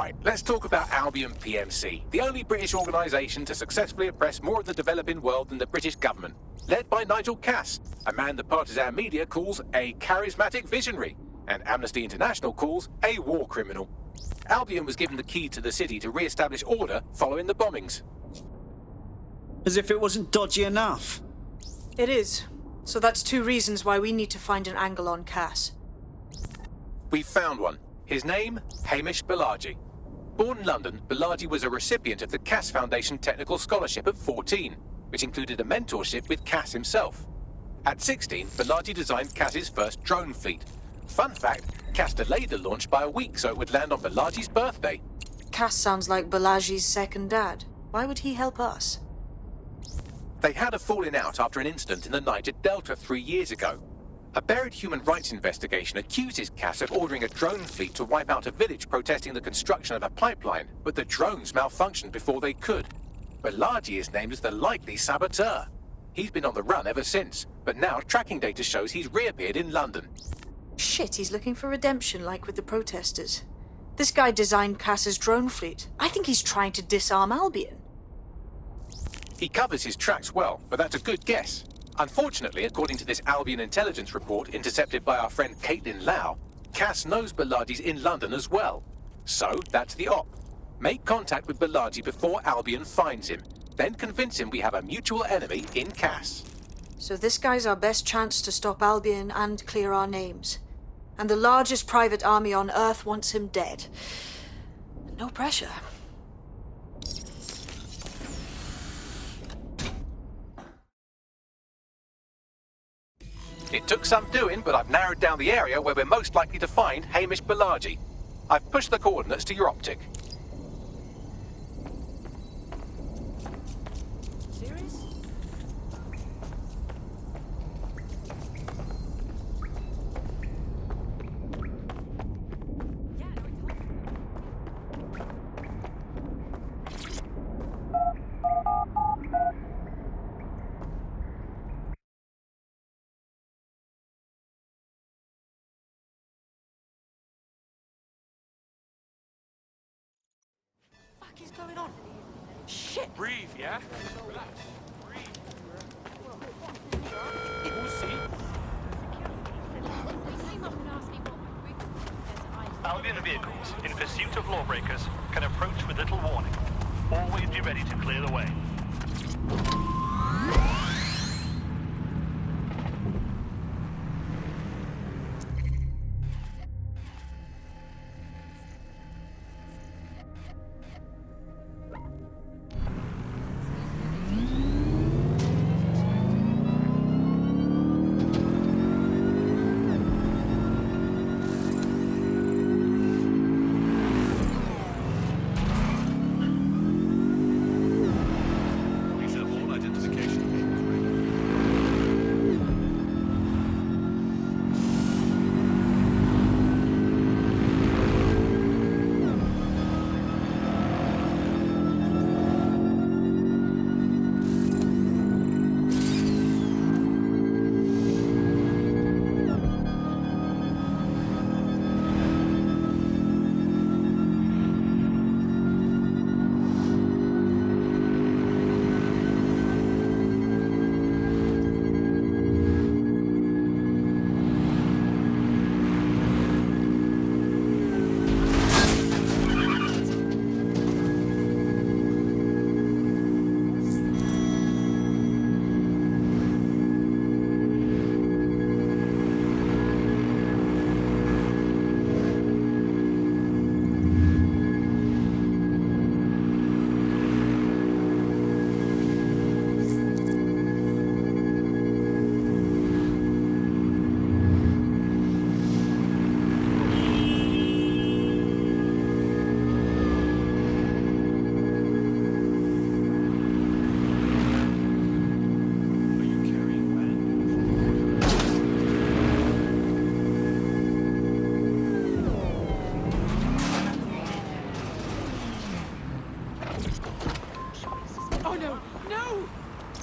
Right, let's talk about Albion PMC, the only British organisation to successfully oppress more of the developing world than the British government. Led by Nigel Cass, a man the partisan media calls a charismatic visionary, and Amnesty International calls a war criminal. Albion was given the key to the city to re-establish order following the bombings. As if it wasn't dodgy enough. It is. So that's 2 reasons why we need to find an angle on Cass. We've found one. His name, Hamish Balaji. Born in London, Balaji was a recipient of the Cass Foundation Technical Scholarship at 14, which included a mentorship with Cass himself. At 16, Balaji designed Cass's first drone fleet. Fun fact, Cass delayed the launch by a week so it would land on Balaji's birthday. Cass sounds like Balaji's second dad. Why would he help us? They had a falling out after an incident in the Niger Delta 3 years ago. A buried human rights investigation accuses Cass of ordering a drone fleet to wipe out a village protesting the construction of a pipeline, but the drones malfunctioned before they could. Balaji is named as the likely saboteur. He's been on the run ever since, but now tracking data shows he's reappeared in London. Shit, he's looking for redemption like with the protesters. This guy designed Cass's drone fleet. I think he's trying to disarm Albion. He covers his tracks well, but that's a good guess. Unfortunately, according to this Albion intelligence report intercepted by our friend Caitlin Lau, Cass knows Balaji's in London as well. So, that's the op. Make contact with Balaji before Albion finds him. Then convince him we have a mutual enemy in Cass. So this guy's our best chance to stop Albion and clear our names. And the largest private army on Earth wants him dead. No pressure. It took some doing, but I've narrowed down the area where we're most likely to find Hamish Balaji. I've pushed the coordinates to your optic. Serious? What is going on? Shit! Breathe, yeah? Relax. Breathe. We'll see. Albion vehicles in pursuit of lawbreakers can approach with little warning. Always be ready to clear the way.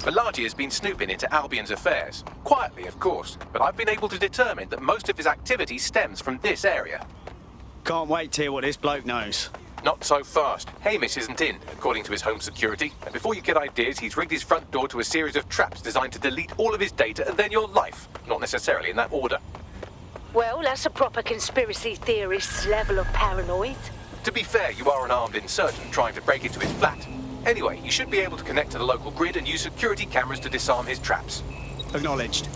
Balaji has been snooping into Albion's affairs. Quietly, of course, but I've been able to determine that most of his activity stems from this area. Can't wait to hear what this bloke knows. Not so fast. Hamish isn't in, according to his home security. And before you get ideas, he's rigged his front door to a series of traps designed to delete all of his data and then your life. Not necessarily in that order. Well, that's a proper conspiracy theorist's level of paranoid. To be fair, you are an armed insurgent trying to break into his flat. Anyway, you should be able to connect to the local grid and use security cameras to disarm his traps. Acknowledged.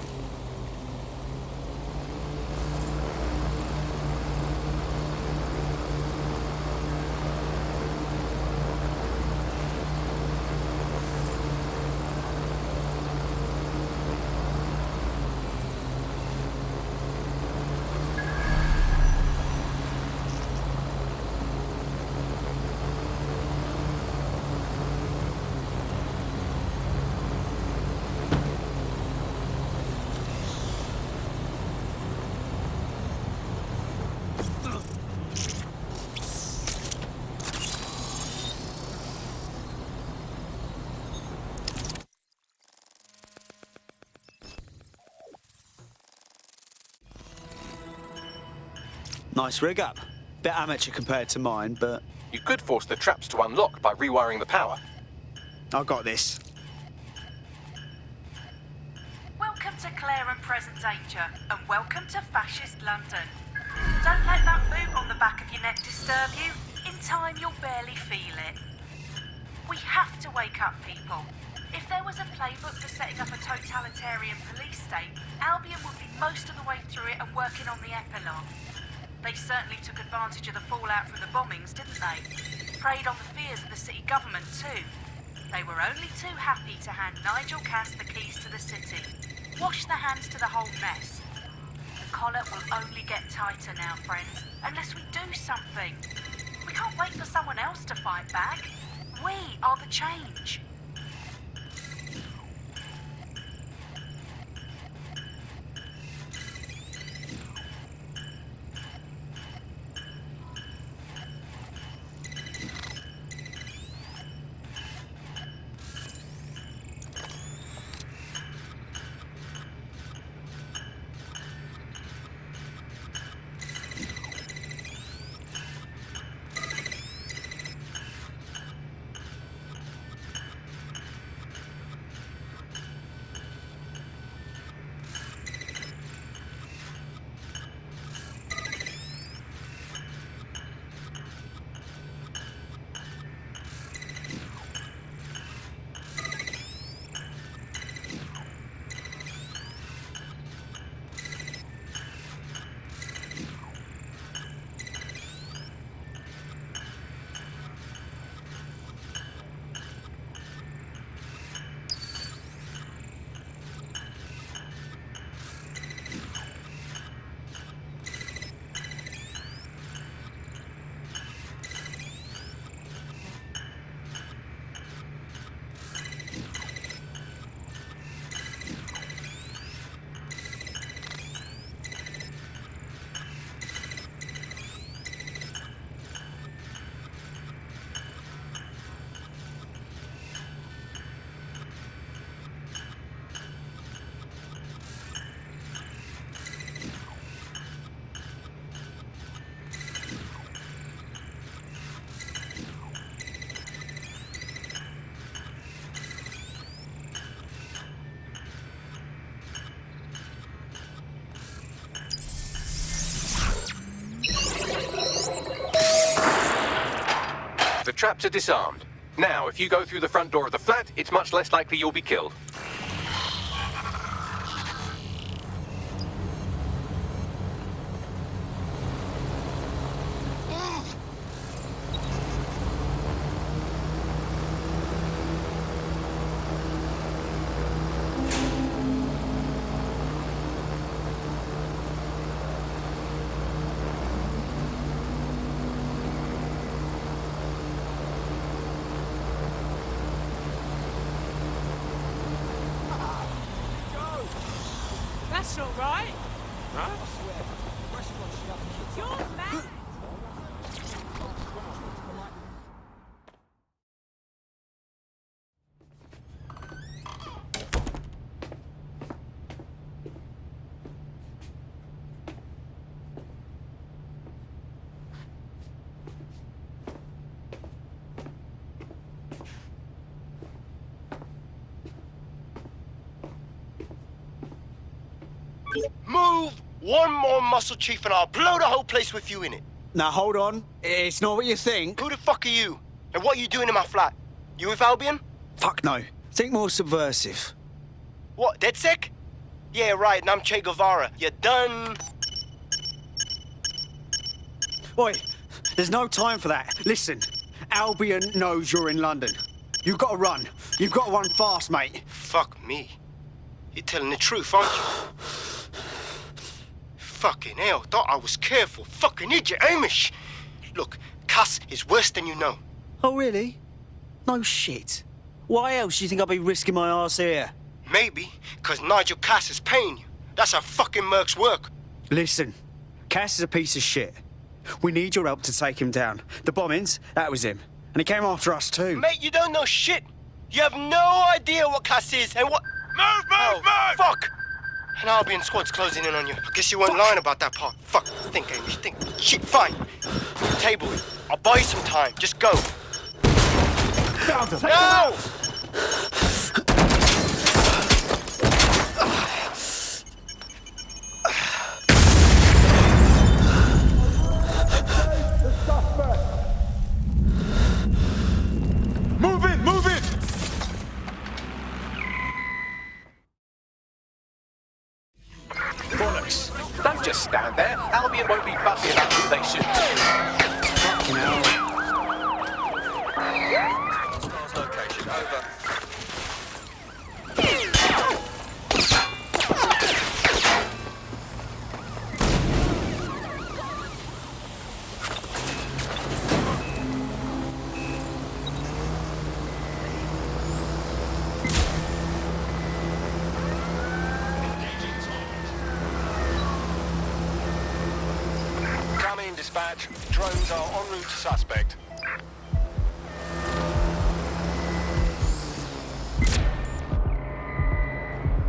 Nice rig up. Bit amateur compared to mine, but You could force the traps to unlock by rewiring the power. I got this. Welcome to Clare and Present Danger, and welcome to Fascist London. Don't let that boot on the back of your neck disturb you. In time, you'll barely feel it. We have to wake up, people. If there was a playbook for setting up a totalitarian police state, Albion would be most of the way through it and working on the epilogue. They certainly took advantage of the fallout from the bombings, didn't they? Preyed on the fears of the city government, too. They were only too happy to hand Nigel Cass the keys to the city. Wash their hands to the whole mess. The collar will only get tighter now, friends, unless we do something. We can't wait for someone else to fight back. We are the change. The traps are disarmed. Now, if you go through the front door of the flat, it's much less likely you'll be killed. That's not right. Huh? You're mad. Move one more muscle, Chief, and I'll blow the whole place with you in it. Now, hold on. It's not what you think. Who the fuck are you? And what are you doing in my flat? You with Albion? Fuck no. Think more subversive. What, DedSec? Yeah, right, and I'm Che Guevara. You done? Oi, there's no time for that. Listen, Albion knows you're in London. You've got to run. You've got to run fast, mate. Fuck me. You're telling the truth, aren't you? Fucking hell, thought I was careful. Fucking idiot, Amish. Look, Cass is worse than you know. Oh, really? No shit. Why else do you think I'll be risking my arse here? Maybe, because Nigel Cass is paying you. That's how fucking mercs work. Listen, Cass is a piece of shit. We need your help to take him down. The bombings, that was him. And he came after us too. Mate, you don't know shit. You have no idea what Cass is and what... Move! Fuck! An Albion squad's closing in on you. I guess you weren't lying about that part. Fuck. Think, Amish, think. Shit, fine. Table it. I'll buy you some time. Just go. No! Move it! Bollocks. Don't just stand there. Albion won't be fussy about who they shoot. Fucking hell. Star's location, over. Dispatch, drones are en route to suspect.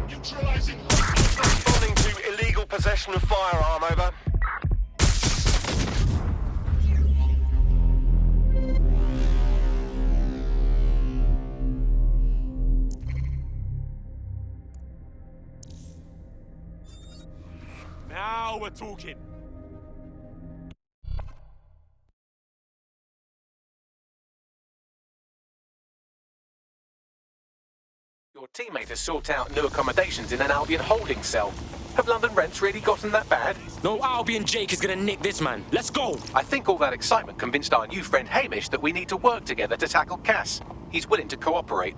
Neutralizing. Responding to illegal possession of firearm, over. Now we're talking. Your teammate has sought out new accommodations in an Albion holding cell. Have London rents really gotten that bad? No Albion Jake is gonna nick this man. Let's go! I think all that excitement convinced our new friend Hamish that we need to work together to tackle Cass. He's willing to cooperate.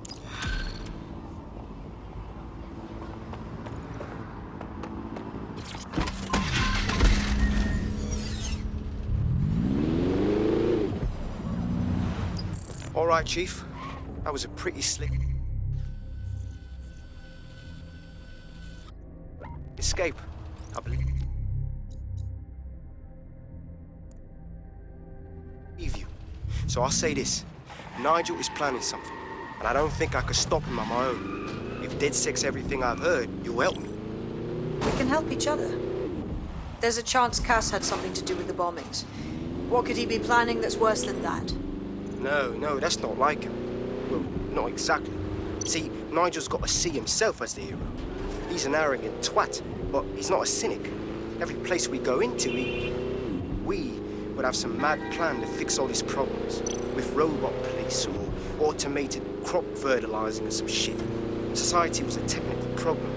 All right, Chief. That was a pretty slick... escape, I believe. You. So I'll say this. Nigel is planning something, and I don't think I could stop him on my own. If DedSec's everything I've heard, you'll help me. We can help each other. There's a chance Cass had something to do with the bombings. What could he be planning that's worse than that? No, that's not like him. Well, not exactly. See, Nigel's got to see himself as the hero. He's an arrogant twat, but he's not a cynic. Every place we go into, we would have some mad plan to fix all his problems. With robot police or automated crop fertilizing or some shit. Society was a technical problem.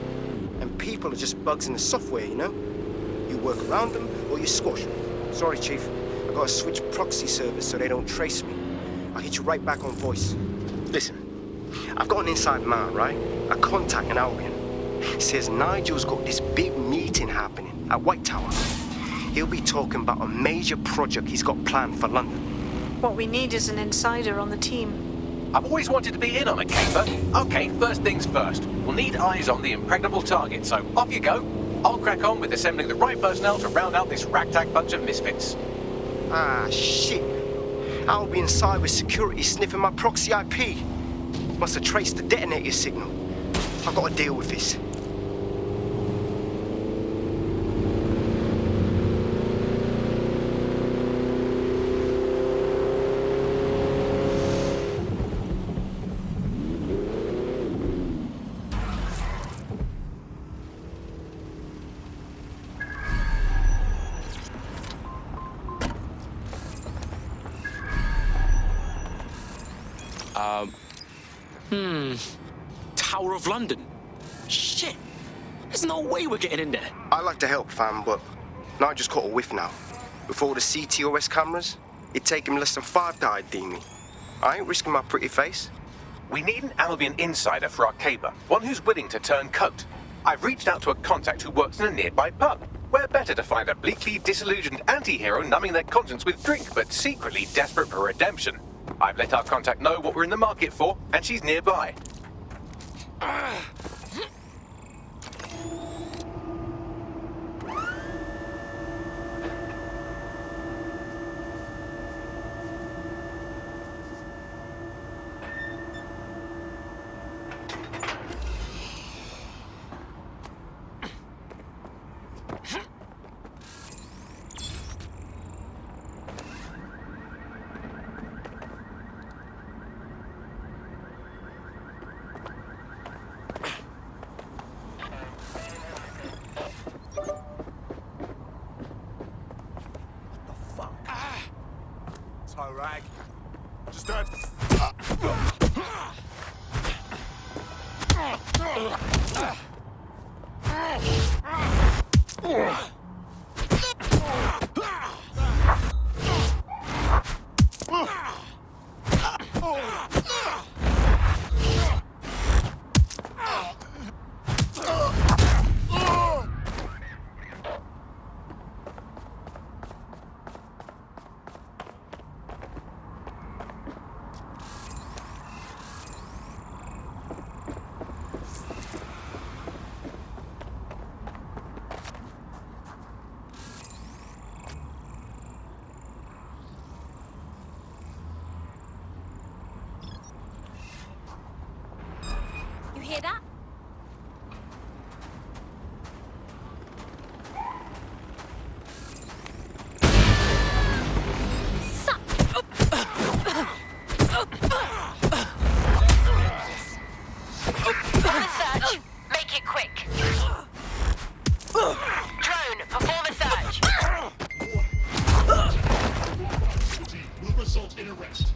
And people are just bugs in the software, you know? You work around them or you squash them. Sorry, Chief. I gotta switch proxy servers so they don't trace me. I'll hit you right back on voice. Listen, I've got an inside man, right? A contact in Albion. He says Nigel's got this big meeting happening at White Tower. He'll be talking about a major project he's got planned for London. What we need is an insider on the team. I've always wanted to be in on a caper. Okay, first things first. We'll need eyes on the impregnable target, so off you go. I'll crack on with assembling the right personnel to round out this ragtag bunch of misfits. Ah, shit. Albion cybersecurity sniffing my proxy IP. Must have traced the detonator signal. I've got to deal with this. Tower of London. Shit. There's no way we're getting in there. I'd like to help, fam, but I just caught a whiff now. With all the CTOS cameras, it'd take him less than 5 to ID me. I ain't risking my pretty face. We need an Albion insider for our caber, one who's willing to turn coat. I've reached out to a contact who works in a nearby pub. Where better to find a bleakly disillusioned anti-hero numbing their conscience with drink, but secretly desperate for redemption. I've let our contact know what we're in the market for, and she's nearby. Rag. Just don't. You hear that? Search. Make it quick. Drone, perform a search. Will result in arrest.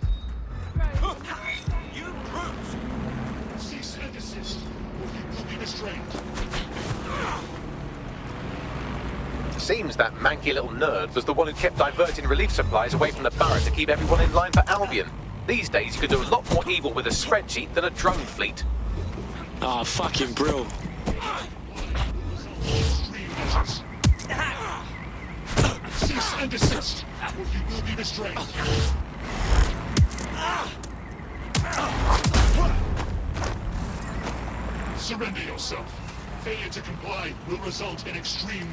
You brutes! Cease and desist, or you will be restrained. Seems that manky little nerd was the one who kept diverting relief supplies away from the Barrett to keep everyone in line for Albion. These days, you could do a lot more evil with a spreadsheet than a drone fleet. Ah, fucking brill. Extreme measures. Cease and desist, or you will be restrained. Surrender yourself. Failure to comply will result in extreme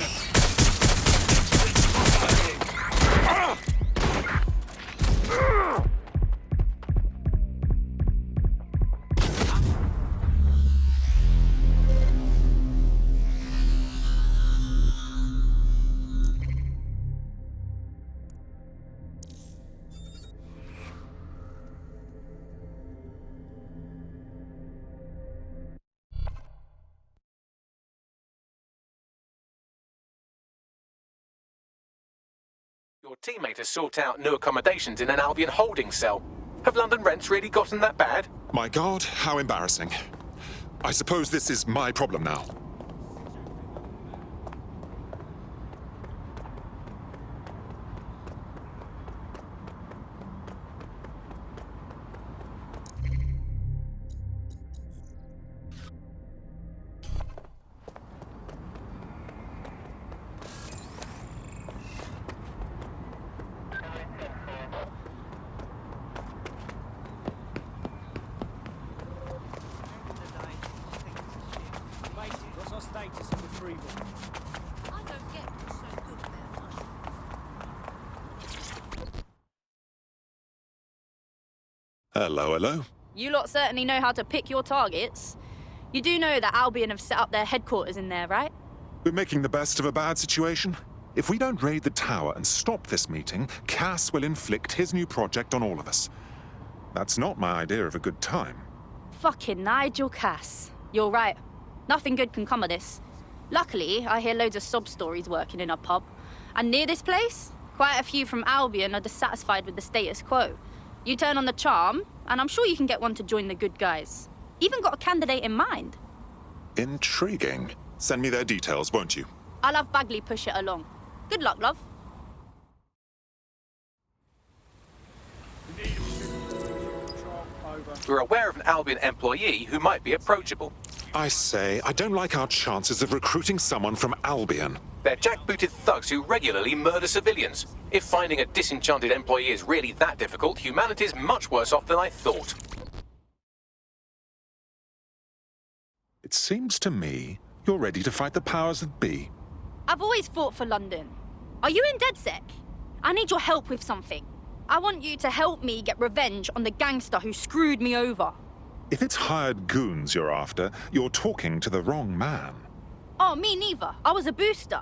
Your teammate has sought out new accommodations in an Albion holding cell. Have London rents really gotten that bad? My God, how embarrassing. I suppose this is my problem now. What's our status of retrieval? I don't get what's so good about mushrooms. Hello, hello. You lot certainly know how to pick your targets. You do know that Albion have set up their headquarters in there, right? We're making the best of a bad situation. If we don't raid the tower and stop this meeting, Cass will inflict his new project on all of us. That's not my idea of a good time. Fucking Nigel Cass. You're right. Nothing good can come of this. Luckily, I hear loads of sob stories working in a pub. And near this place, quite a few from Albion are dissatisfied with the status quo. You turn on the charm, and I'm sure you can get one to join the good guys. Even got a candidate in mind. Intriguing. Send me their details, won't you? I'll have Bagley push it along. Good luck, love. We're aware of an Albion employee who might be approachable. I say, I don't like our chances of recruiting someone from Albion. They're jackbooted thugs who regularly murder civilians. If finding a disenchanted employee is really that difficult, humanity's much worse off than I thought. It seems to me you're ready to fight the powers that be. I've always fought for London. Are you in DedSec? I need your help with something. I want you to help me get revenge on the gangster who screwed me over. If it's hired goons you're after, you're talking to the wrong man. Oh, me neither. I was a booster.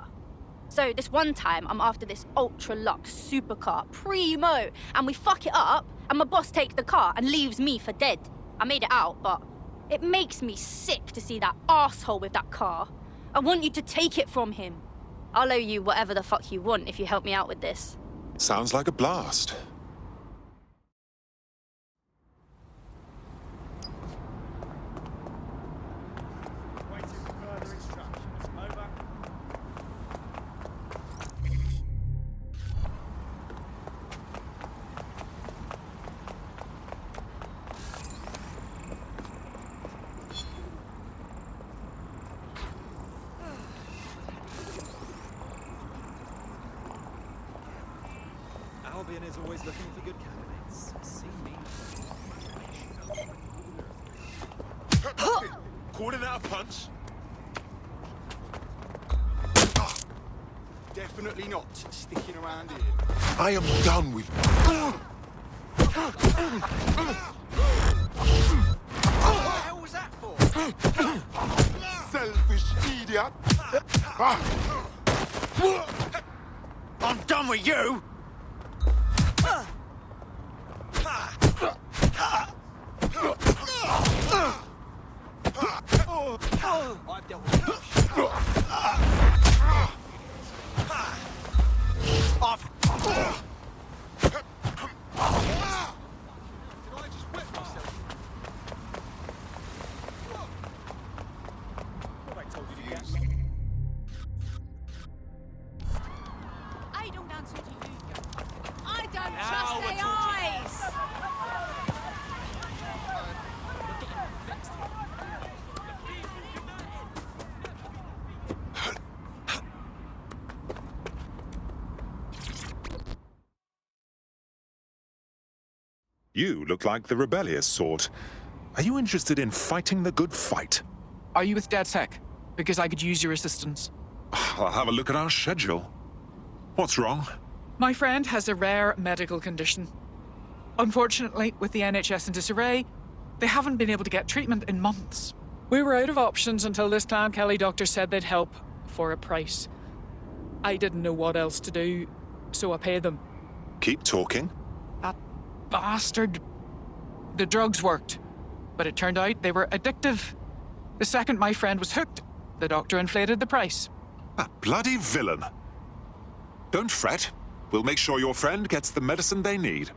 So this one time, I'm after this ultra-luxe supercar, primo, and we fuck it up, and my boss takes the car and leaves me for dead. I made it out, but it makes me sick to see that arsehole with that car. I want you to take it from him. I'll owe you whatever the fuck you want if you help me out with this. Sounds like a blast. Albion is always looking for good candidates. See me. Calling out a punch? Definitely not sticking around here. I am done with you. What the hell was that for? Selfish idiot. I'm done with you! I've dealt with I don't answer to you. I don't trust their eyes. You look like the rebellious sort. Are you interested in fighting the good fight? Are you with DedSec? Because I could use your assistance. I'll have a look at our schedule. What's wrong? My friend has a rare medical condition. Unfortunately, with the NHS in disarray, they haven't been able to get treatment in months. We were out of options until this Clan Kelly doctor said they'd help for a price. I didn't know what else to do, so I paid them. Keep talking. That bastard. The drugs worked, but it turned out they were addictive. The second my friend was hooked, the doctor inflated the price. That bloody villain. Don't fret. We'll make sure your friend gets the medicine they need.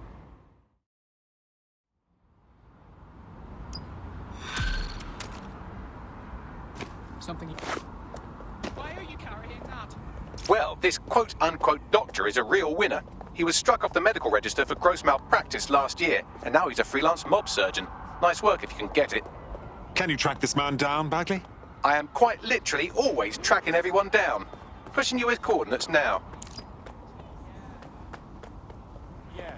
Something. Why are you carrying that? Well, this quote-unquote doctor is a real winner. He was struck off the medical register for gross malpractice last year, and now he's a freelance mob surgeon. Nice work if you can get it. Can you track this man down, Bagley? I am quite literally always tracking everyone down. Pushing you his coordinates now. Yeah.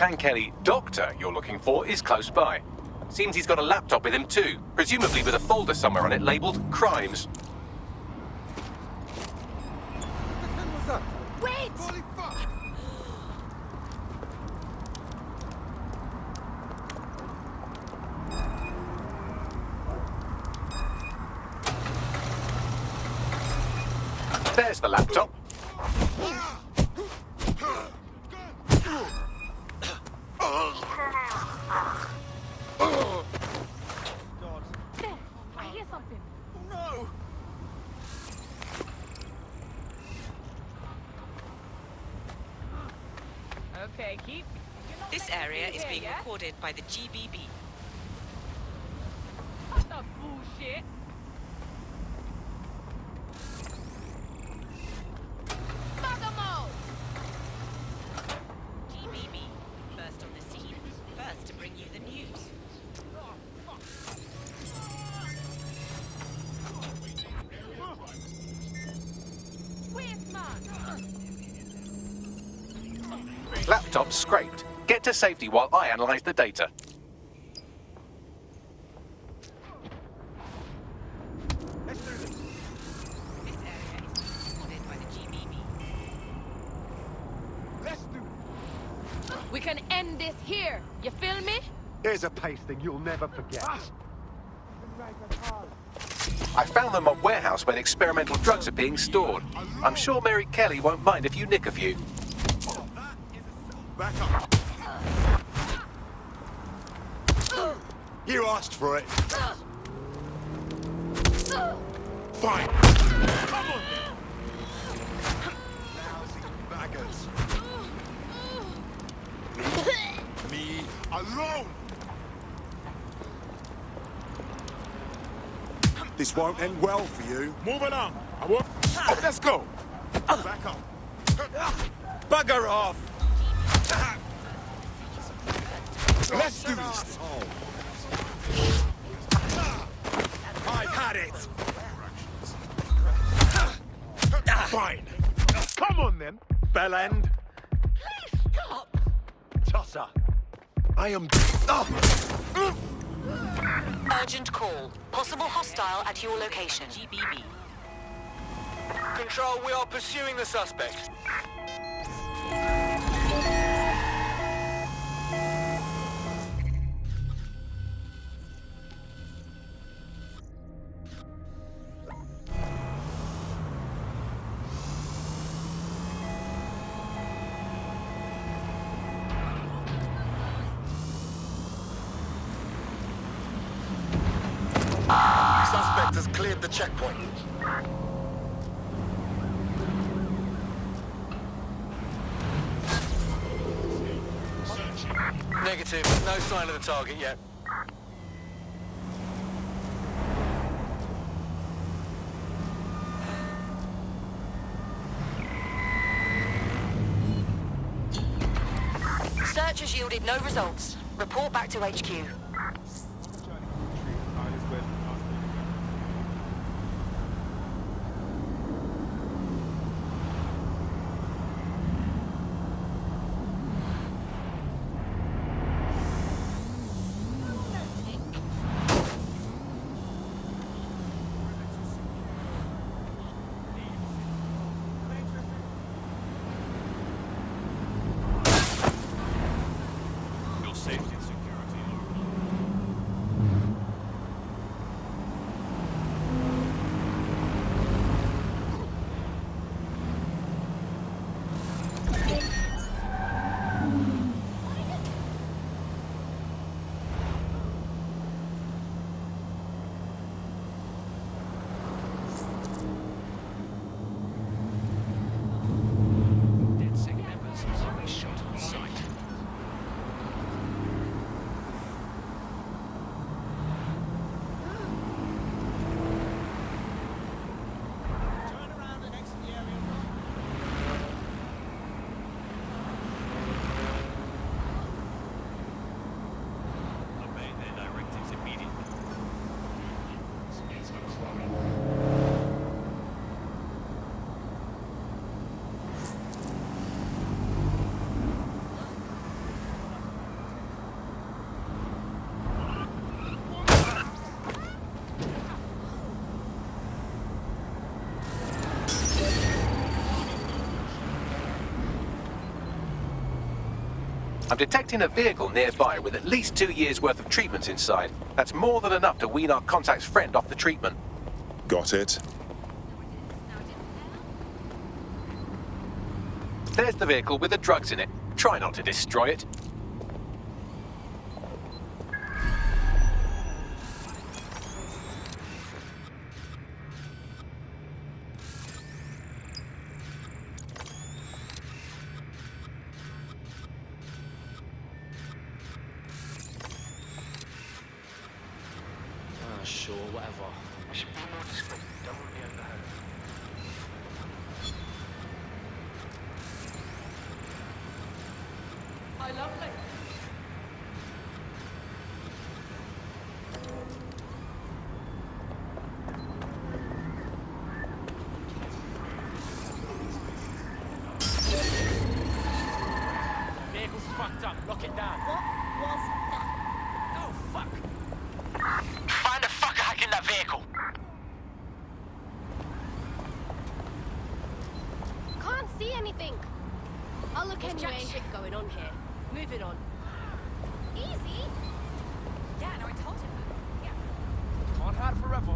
Clan Kelly doctor you're looking for is close by. Seems he's got a laptop with him too, presumably with a folder somewhere on it labelled Crimes. Wait! Holy fuck! There's the laptop. I hear something. No! Okay, keep. This area is being recorded by the GBB. What the bullshit? Bugamo! GBB, first on the scene, first to bring you the news. Where's man? Laptop scraped. Get to safety while I analyse the data. This area is being recorded by the GBB. Let's do We can end this here. You feel me? Here's a pasting you'll never forget. I found them at warehouse where experimental drugs are being stored. I'm sure Mary Kelly won't mind if you nick a few. Back up. You asked for it. Fine. Come on then. Lousy baggers. Leave me alone. This won't end well for you. Move along. I won't. Let's go. Back up. Bugger off. Let's do this. I've had it. Fine. Come on then, bellend. Please stop! Tosser. I am. Urgent call. Possible hostile at your location. GBB. Control, we are pursuing the suspect. Suspect has cleared the checkpoint. Negative. No sign of the target yet. Search has yielded no results. Report back to HQ. Your safety and security. I'm detecting a vehicle nearby with at least 2 years' worth of treatments inside. That's more than enough to wean our contact's friend off the treatment. Got it. There's the vehicle with the drugs in it. Try not to destroy it. Sure, whatever. We should be more discreet. Don't want to be overheard. Hi, lovely. Vehicle's fucked up. Lock it down. What was that? Oh, fuck. Find the fucker hacking that vehicle. Can't see anything. I'll look There's anyway. jack shit going on here. Moving on. Easy. Yeah, no, I told him that. Yeah. Can't hide forever.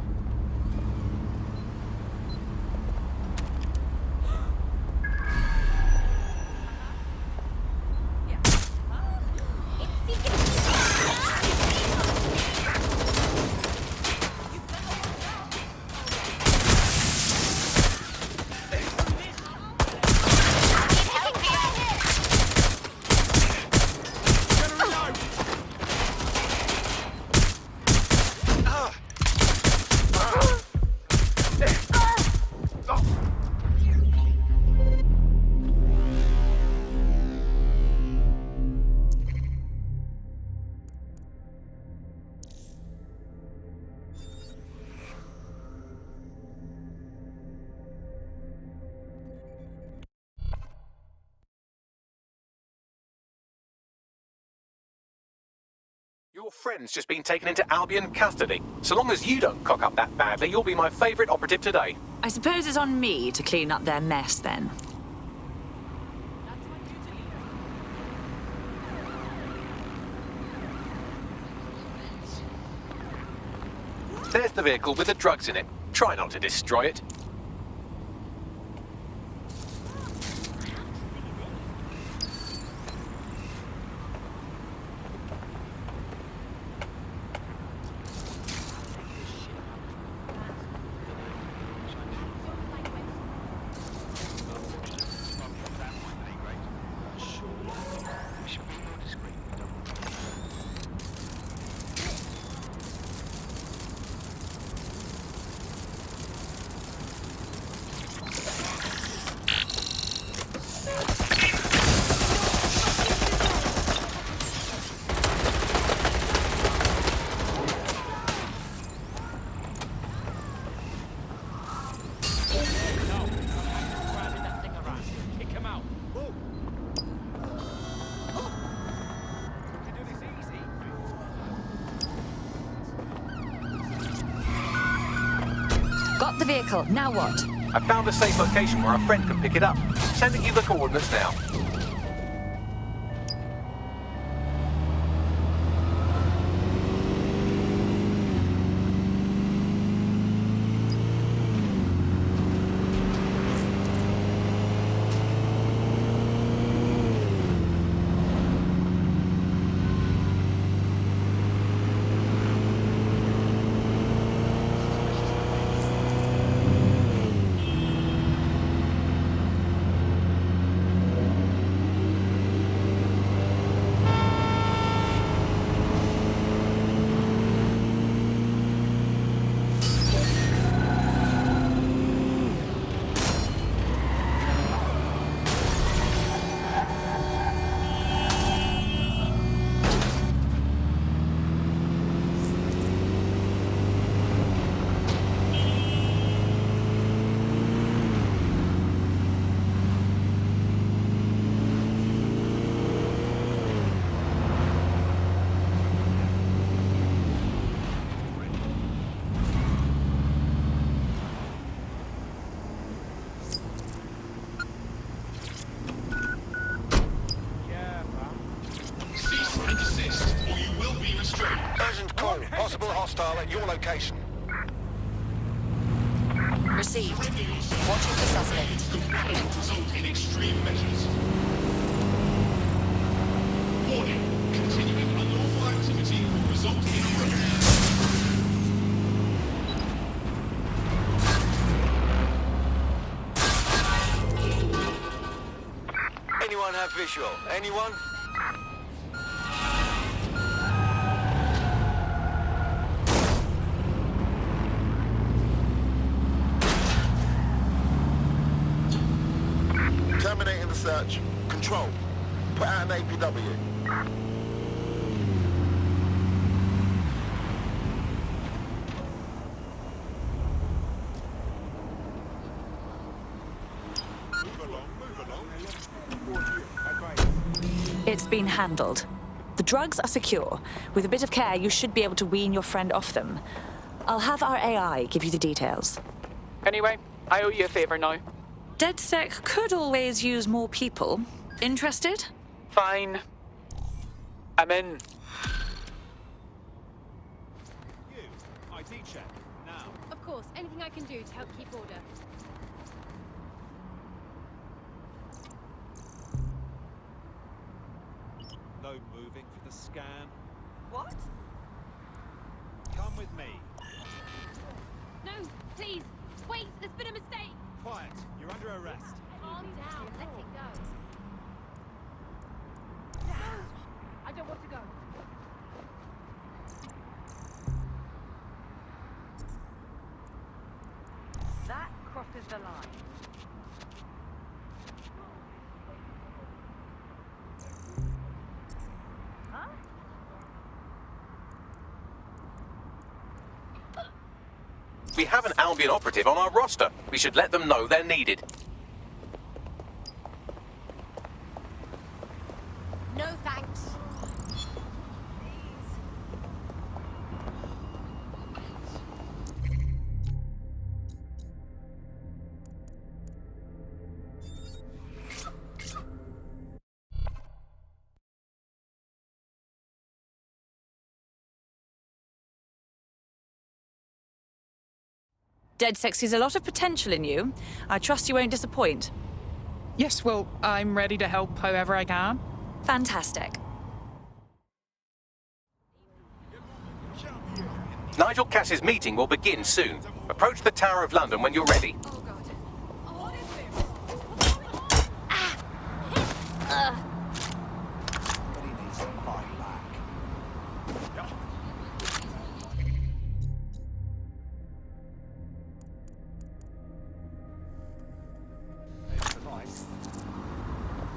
Your friend's just been taken into Albion custody. So long as you don't cock up that badly, you'll be my favourite operative today. I suppose it's on me to clean up their mess then. There's the vehicle with the drugs in it. Try not to destroy it. Got the vehicle, now what? I found a safe location where our friend can pick it up. Sending you the coordinates now. Urgent call. Possible hostile at your location. Received. Watching the suspect. Result in extreme measures. Warning. Continuing unlawful activity will result in Anyone have visual? Anyone? Terminating the search. Control. Put out an APW. It's been handled. The drugs are secure. With a bit of care, you should be able to wean your friend off them. I'll have our AI give you the details. Anyway, I owe you a favor now. DedSec could always use more people. Interested? Fine. I'm in. IT check, now. Of course, anything I can do to help keep order. No moving for the scan. What? Come with me. No, please. Wait, there's been a mistake. Quiet, you're under arrest. Calm down. Let it go. No, I don't want to go. That crosses the line. Huh? We have an Albion operative on our roster. We should let them know they're needed. No thanks. DedSec sees a lot of potential in you. I trust you won't disappoint. Yes, well, I'm ready to help however I can. Fantastic. Nigel Cass's meeting will begin soon. Approach the Tower of London when you're ready.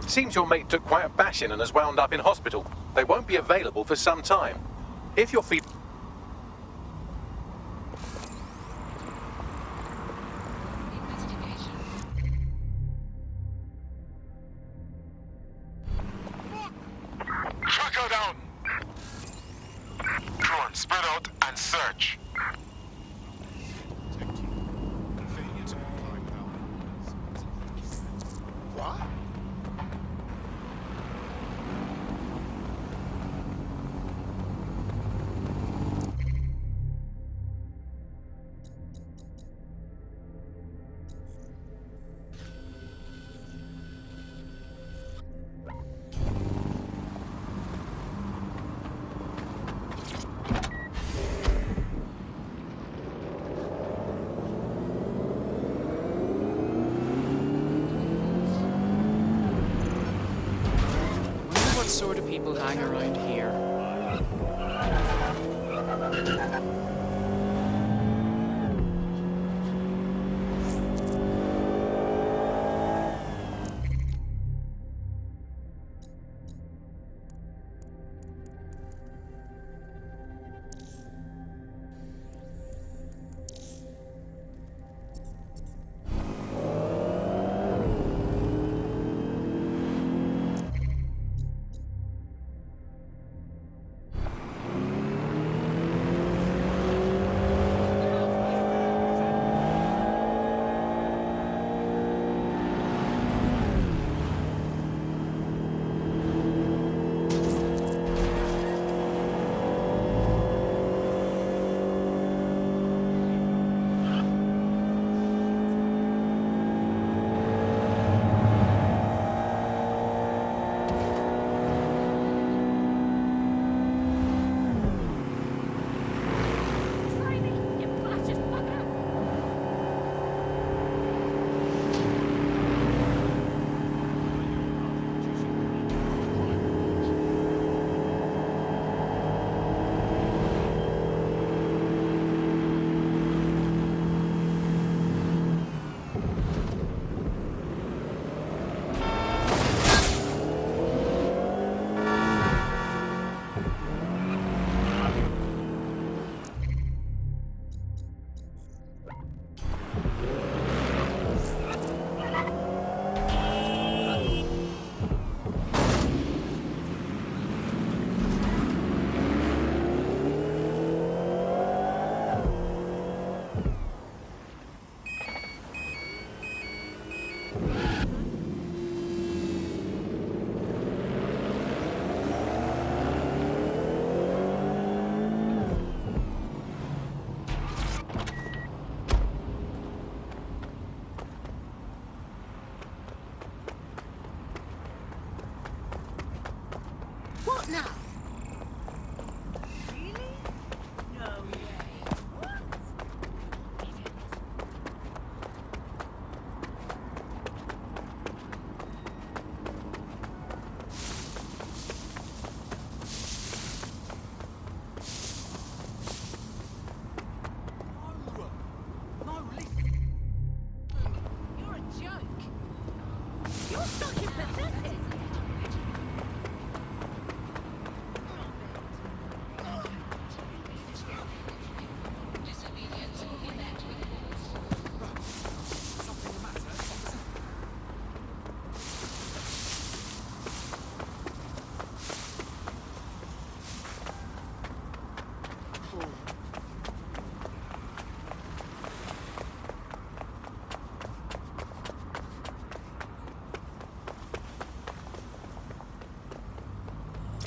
Seems your mate took quite a bashing and has wound up in hospital. They won't be available for some time. If your feet... Track her down! Drone, spread out and search. What? What sort of people hang around here?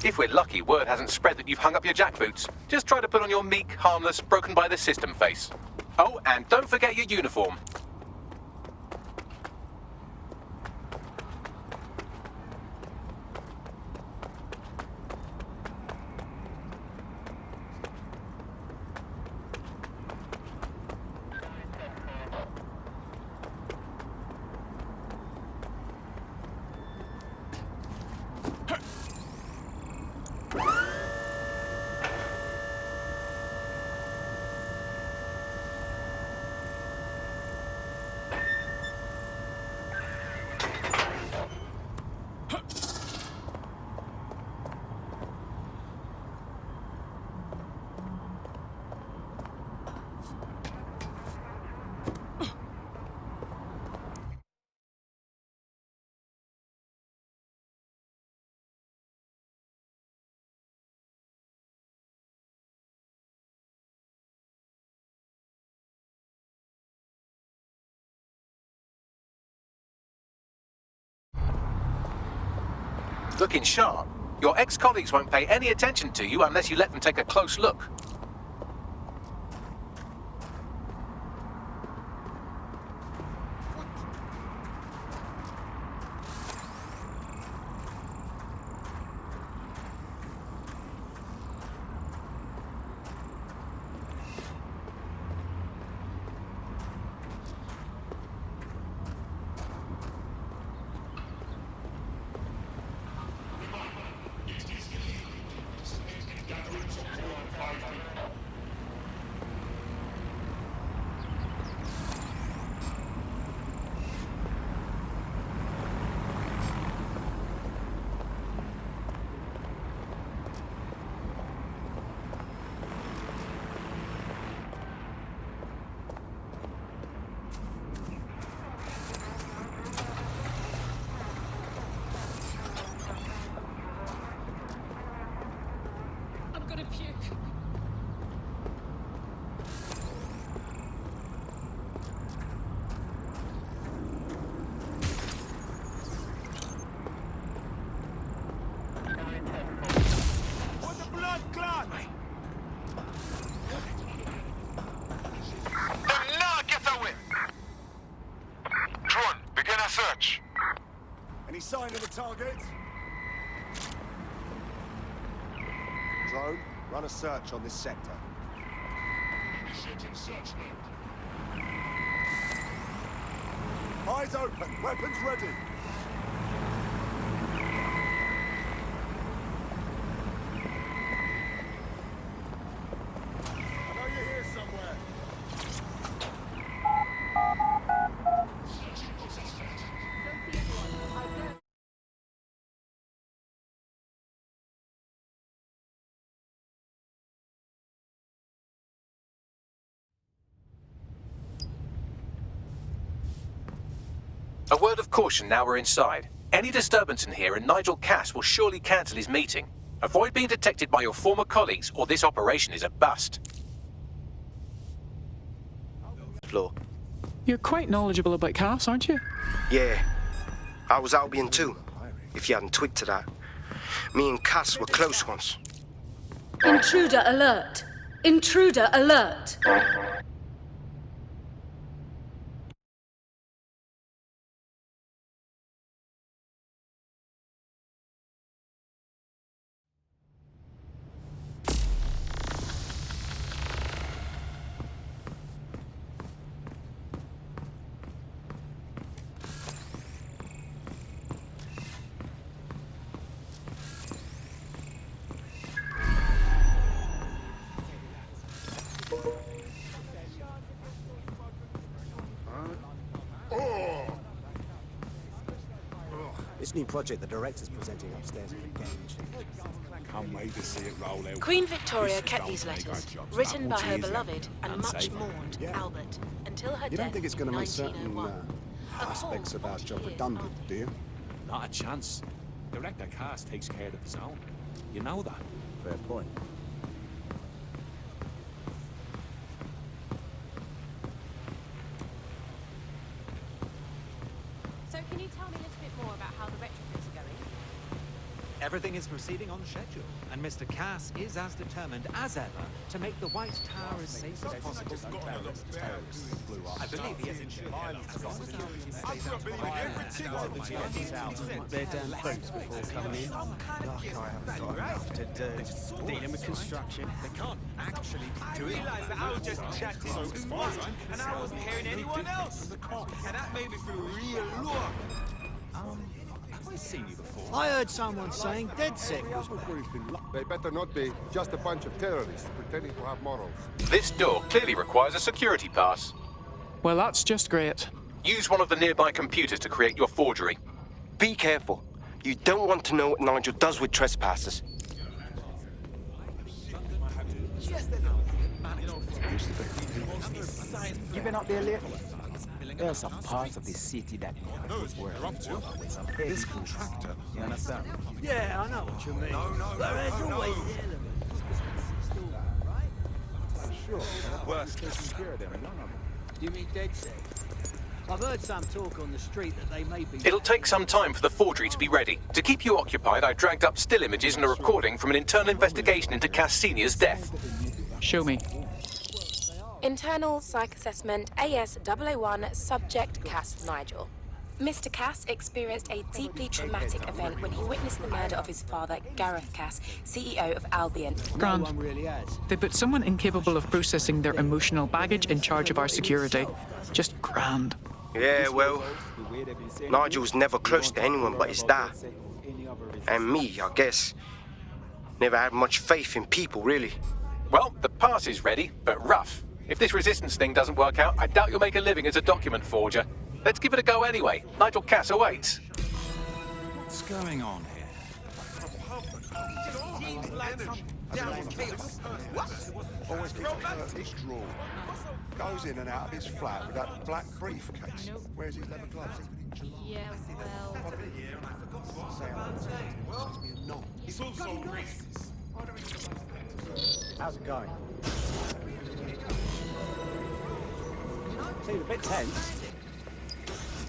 If we're lucky, word hasn't spread that you've hung up your jackboots. Just try to put on your meek, harmless, broken by the system face. Oh, and don't forget your uniform. Looking sharp. Your ex-colleagues won't pay any attention to you unless you let them take a close look. Sign of the target. Drone, run a search on this sector. Initiating search mode. Eyes open, weapons ready. I know you're here somewhere. A word of caution now we're inside. Any disturbance in here and Nigel Cass will surely cancel his meeting. Avoid being detected by your former colleagues or this operation is a bust. Floor. You're quite knowledgeable about Cass, aren't you? Yeah. I was Albion too, if you hadn't twigged to that. Me and Cass were close once. Intruder alert! Intruder alert! This new project the director's presenting upstairs is a game changer. Can't wait to see it roll out. Queen Victoria kept these letters, written by her beloved and much mourned Albert, until her You death don't think it's going to in make certain 1901. aspects of our job redundant, do you? Not a chance. Director Cass takes care of his own. You know that. Fair point. So can you tell me a little bit more about how the retrofits are going? Everything is proceeding on schedule, and Mr. Cass is as determined as ever to make the White Tower as safe as possible for terrorists. I believe he has ensured Their damn boots before coming in. Like I haven't got enough to do. Dealing with construction. They can't actually do it. Realised that I was just chatting too much, and I wasn't hearing anyone else. And that made me feel real low. Have I seen you before? I heard someone saying DedSec was proofing. They better not be. Just a bunch of terrorists pretending to have morals. This door clearly requires a security pass. Well, that's just great. Use one of the nearby computers to create your forgery. Be careful. You don't want to know what Nigel does with trespassers. You been up there lately? There are some parts of the city that need work. This contractor. You understand? Yeah, I know what you mean. But there's always the element. Sure. Worse. Taking care of them, none of them. You mean DedSec? I've heard some talk on the street that they may be... It'll take some time for the forgery to be ready. To keep you occupied, I dragged up still images and a recording from an internal investigation into Cass Senior's death. Show me. Internal Psych Assessment AS001 Subject Cass Nigel. Mr. Cass experienced a deeply traumatic event when he witnessed the murder of his father, Gareth Cass, CEO of Albion. Grand. They put someone incapable of processing their emotional baggage in charge of our security. Just grand. Yeah, well, Nigel's never close to anyone but his dad. And me, I guess. Never had much faith in people, really. Well, the pass is ready, but rough. If this resistance thing doesn't work out, I doubt you'll make a living as a document forger. Let's give it a go anyway. Nigel Cass awaits. What's going on here? Seems like some damn chaos. What? Always keeps Curtis drawn. Goes in and out of his flat with that black briefcase. Where's his leather gloves? Yeah, well... It's all so racist. How's it going? Seems a bit tense.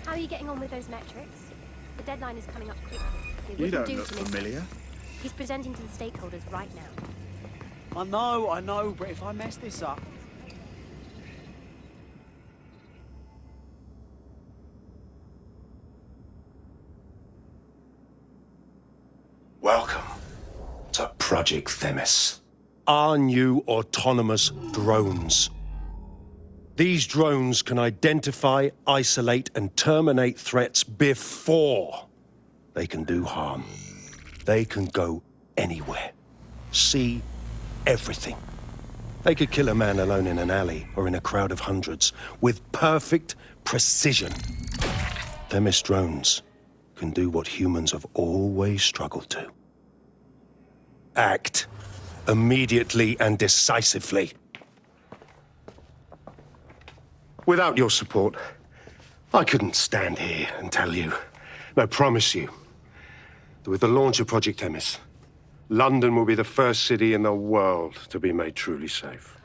How are you getting on with those metrics? The deadline is coming up quickly. It You wouldn't don't do look to miss it. familiar. He's presenting to the stakeholders right now. I know, but if I mess this up... Welcome to Project Themis. Our new autonomous drones. These drones can identify, isolate, and terminate threats before they can do harm. They can go anywhere, see everything. They could kill a man alone in an alley or in a crowd of hundreds with perfect precision. Themis drones can do what humans have always struggled to. Act immediately and decisively. Without your support, I couldn't stand here and tell you, I promise you, that with the launch of Project Themis, London will be the first city in the world to be made truly safe.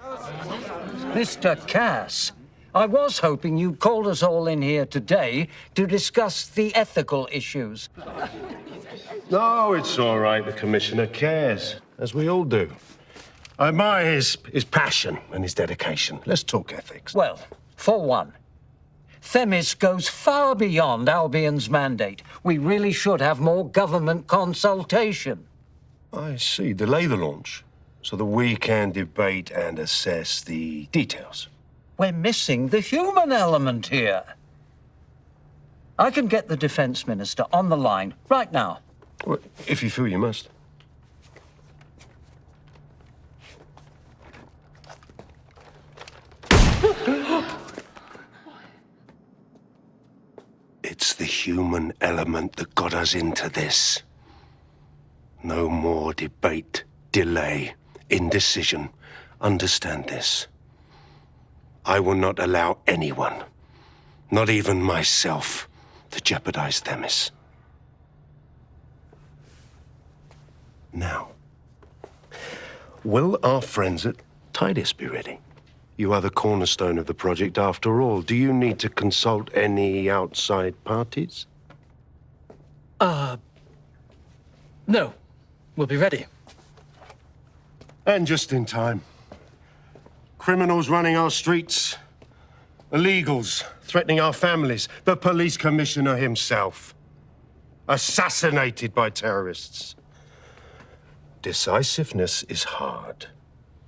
Mr. Cass, I was hoping you'd called us all in here today to discuss the ethical issues. No, it's all right. The Commissioner cares, as we all do. I admire his passion and his dedication. Let's talk ethics. Well, for one, Themis goes far beyond Albion's mandate. We really should have more government consultation. I see. Delay the launch so that we can debate and assess the details. We're missing the human element here. I can get the Defense Minister on the line right now. Well, if you feel you must. It's the human element that got us into this. No more debate, delay, indecision. Understand this. I will not allow anyone, not even myself, to jeopardize Themis. Now, will our friends at Tidus be ready? You are the cornerstone of the project after all. Do you need to consult any outside parties? No. We'll be ready. And just in time. Criminals running our streets. Illegals threatening our families. The police commissioner himself. Assassinated by terrorists. Decisiveness is hard.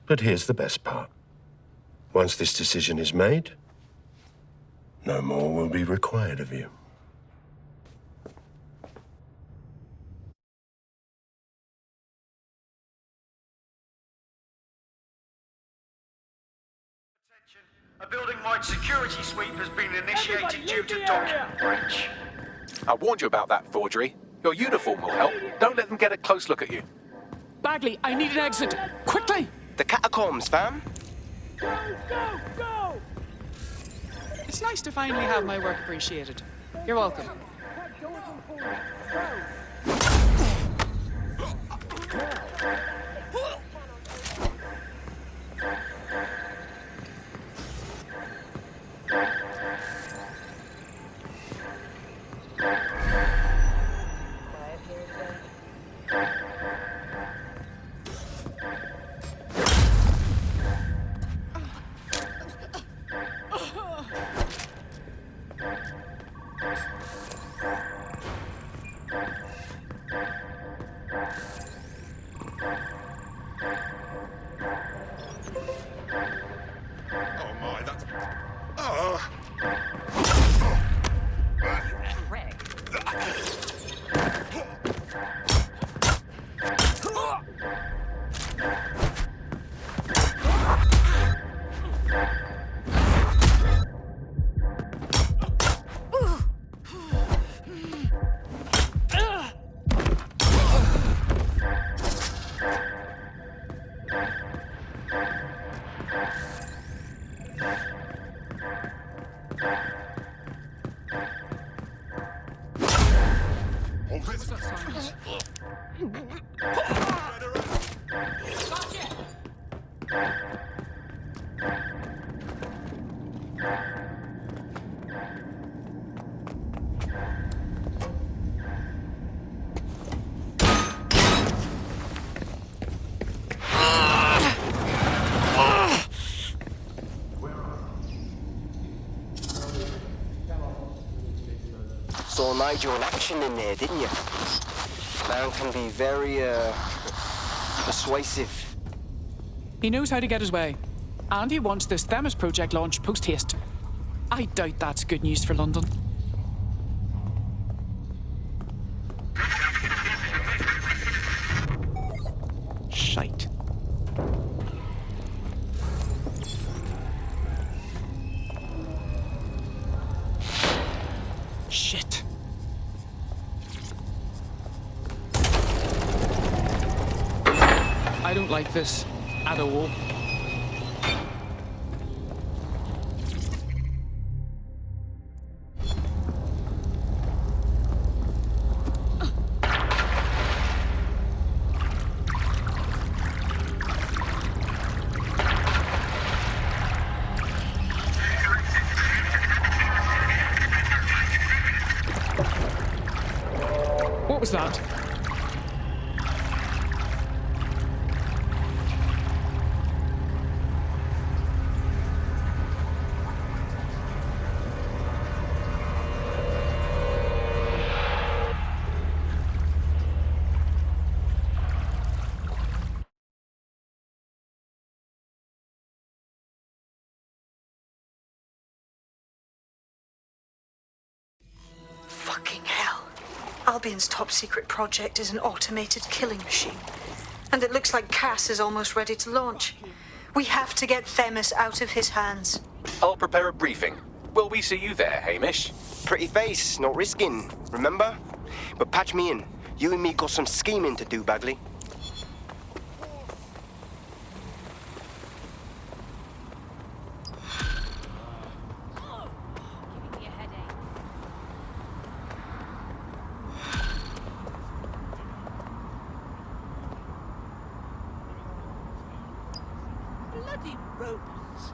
But here's the best part. Once this decision is made, no more will be required of you. A building-wide security sweep has been initiated due to document breach. I warned you about that forgery. Your uniform will help. Don't let them get a close look at you. Bagley, I need an exit. Quickly! The catacombs, fam. Go! It's nice to finally have my work appreciated. You're welcome. Saw Nigel in action in there, didn't you? Man can be very, persuasive. He knows how to get his way. And he wants this Themis project launched post-haste. I doubt that's good news for London. Shite. Shit. I don't like this at all. What was that? Fucking hell. Albion's top secret project is an automated killing machine. And it looks like Cass is almost ready to launch. We have to get Themis out of his hands. I'll prepare a briefing. Will we see you there, Hamish? Pretty face, not risking, remember? But patch me in. You and me got some scheming to do, Bagley. Bloody rodents.